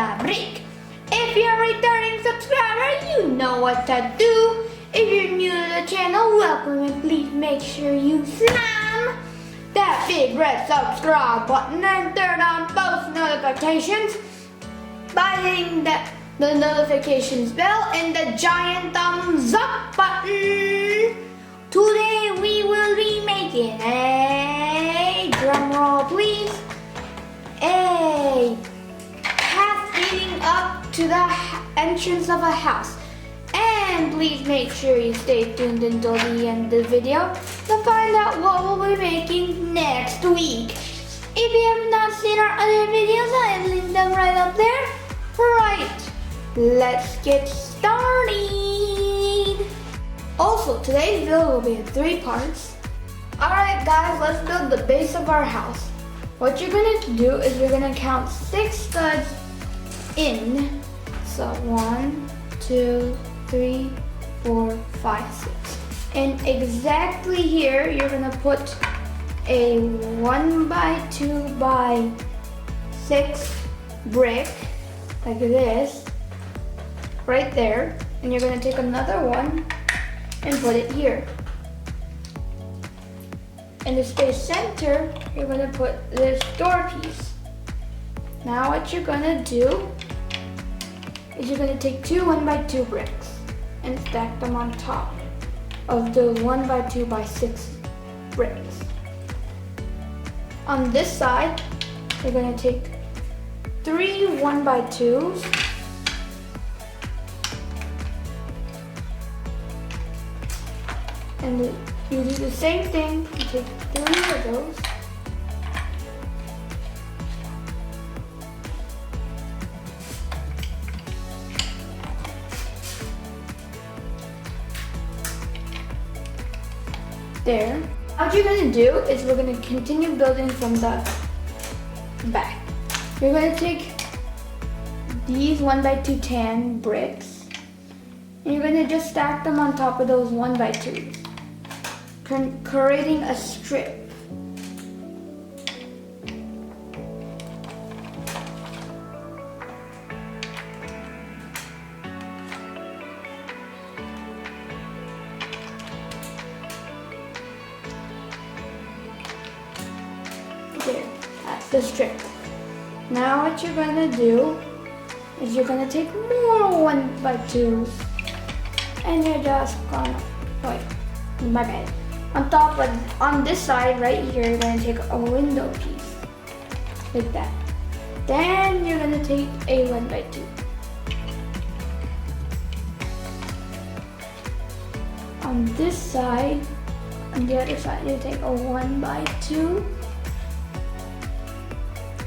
the brick. If you're a returning subscriber, you know what to do. If you're new to the channel, welcome, and please make sure you slam that big red subscribe button and turn on post notifications by hitting the notifications bell and the giant thumbs up button. Today we will be making a, drum roll please, a path leading up to the entrance of a house. And please make sure you stay tuned until the end of the video to find out what we'll be making next week. If you have not seen our other videos, I have linked them right up there. Right, let's get started. Also, today's build will be in 3 parts. Alright guys, let's build the base of our house. What you're going to do is you're going to count 6 studs in. So 1, 2, 3, 4, 5, 6. And exactly here, you're gonna put a 1x2x6 brick, like this, right there. And you're gonna take another one and put it here. In the space center, you're gonna put this door piece. Now what you're gonna do is you're gonna take 2 1x2 bricks and stack them on top of the 1x2x6 bricks. On this side, you're going to take 3 1x2s and you do the same thing. You take 3 of those. There. What you're going to do is we're going to continue building from the back. You're going to take these 1x2 tan bricks and you're going to just stack them on top of those 1x2s, creating a strip. There, that's the strip. Now what you're gonna do is you're gonna take more 1x2s and you're just gonna, wait, my bad. On this side right here, you're gonna take a window piece, like that. Then you're gonna take a 1x2. On this side, on the other side, you take a 1x2.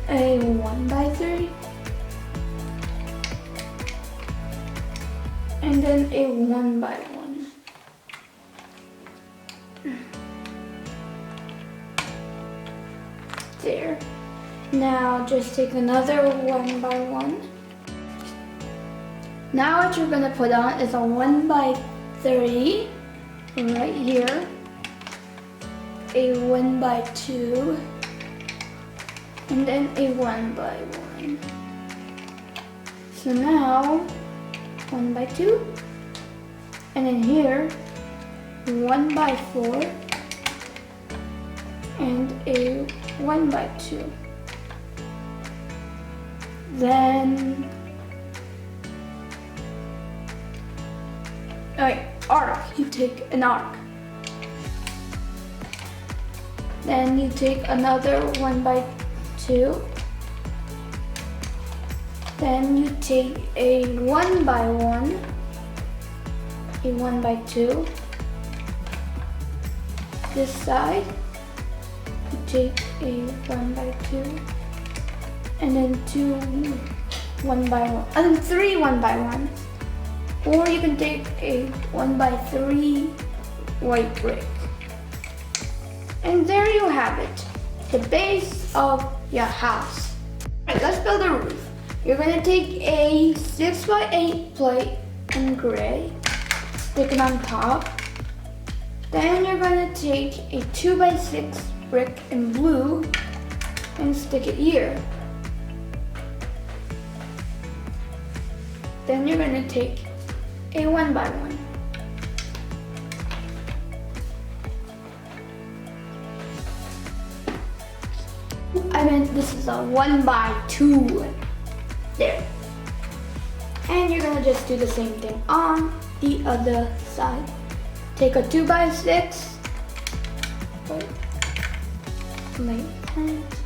A 1x3 and then a 1x1. There. Now just take another 1x1. Now what you're gonna put on is a 1x3 right here, a 1x2. And then a 1x1. So now 1x2, and then here 1x4 and a 1x2. Then arc. You take an arc. Then you take another 1x2. Then you take a 1x1, a 1x2. This side, you take a 1x2, and then 2 1x1, and then 3 1x1s. Or you can take a 1x3 white brick. And there you have it, the base of your house. Alright, let's build a roof. You're gonna take a 6x8 plate in gray, stick it on top. Then you're gonna take a 2x6 brick in blue and stick it here. Then you're gonna take a 1 by 1. I meant this is a 1 by 2. There. And you're gonna just do the same thing on the other side. Take a 2 by 6. Like that.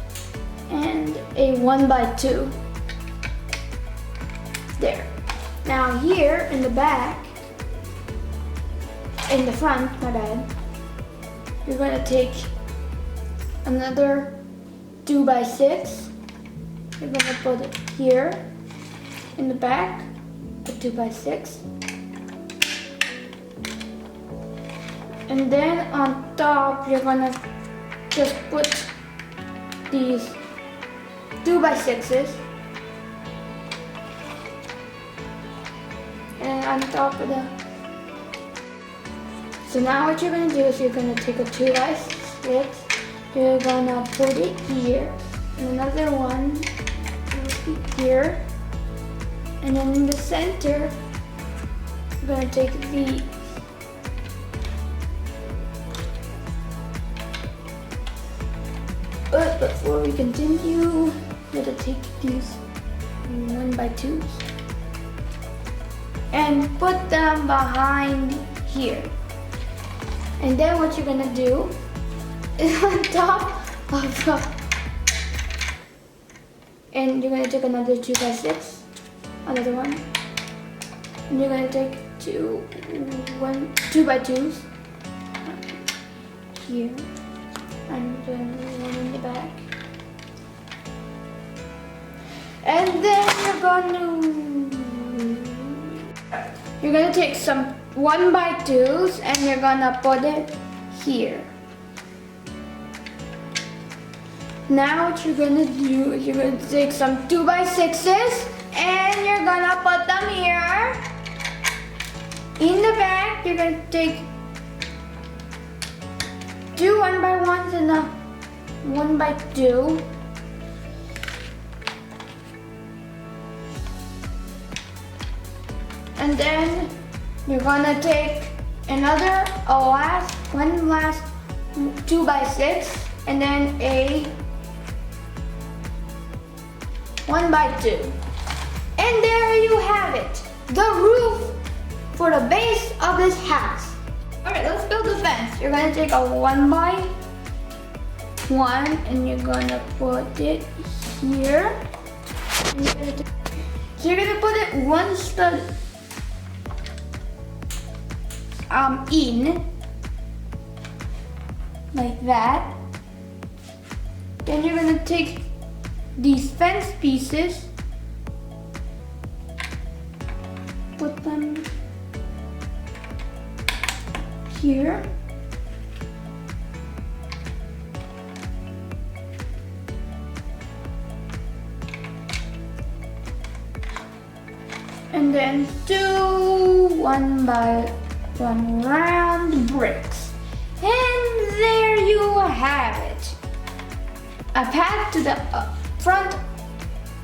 And a 1 by 2. There. Now here in the back, in the front, my bad, you're gonna take another 2 by 6. You're gonna put it here in the back, a 2 by 6. And then on top, you're gonna just put these 2 by 6s. And on top of the... So now what you're gonna do is you're gonna take a 2 by 6. You're gonna put it here. And another one will be here. And then in the center, you're gonna take these. But before we continue, we're gonna take these 1 by 2s and put them behind here. And then what you're gonna do is on top of the, and you're gonna take another 2 by 6, another one, and you're gonna take 2 by 2s here, and then one in the back. And then you're gonna take some 1 by 2s and you're gonna put it here. Now what you're gonna do is you're gonna take some 2 by 6s and you're gonna put them here. In the back, you're gonna take 2 1 by 1s and a 1 by 2. And then you're gonna take another, one last 2 by 6 and then a 1 by 2. And there you have it, the roof for the base of this house. Alright, let's build the fence. You're gonna take a 1 by 1 and you're gonna put it here. So you're gonna put it one stud in, like that. Then you're gonna take these fence pieces, put them here. And then 2 1 by 1 round bricks. And there you have it. A path to the front,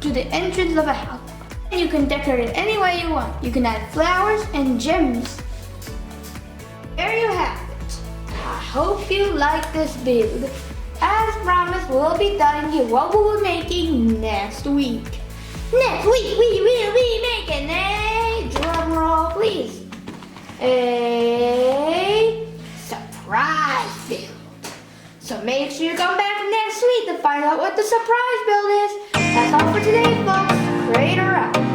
to the entrance of a house. And you can decorate it any way you want. You can add flowers and gems. There you have it. I hope you like this build. As promised, we'll be telling you what we'll be making next week. Next week, we will be making a, drum roll please, a surprise build. So make sure you come back next week to find out what the surprise build is. That's all for today, folks. Crater out.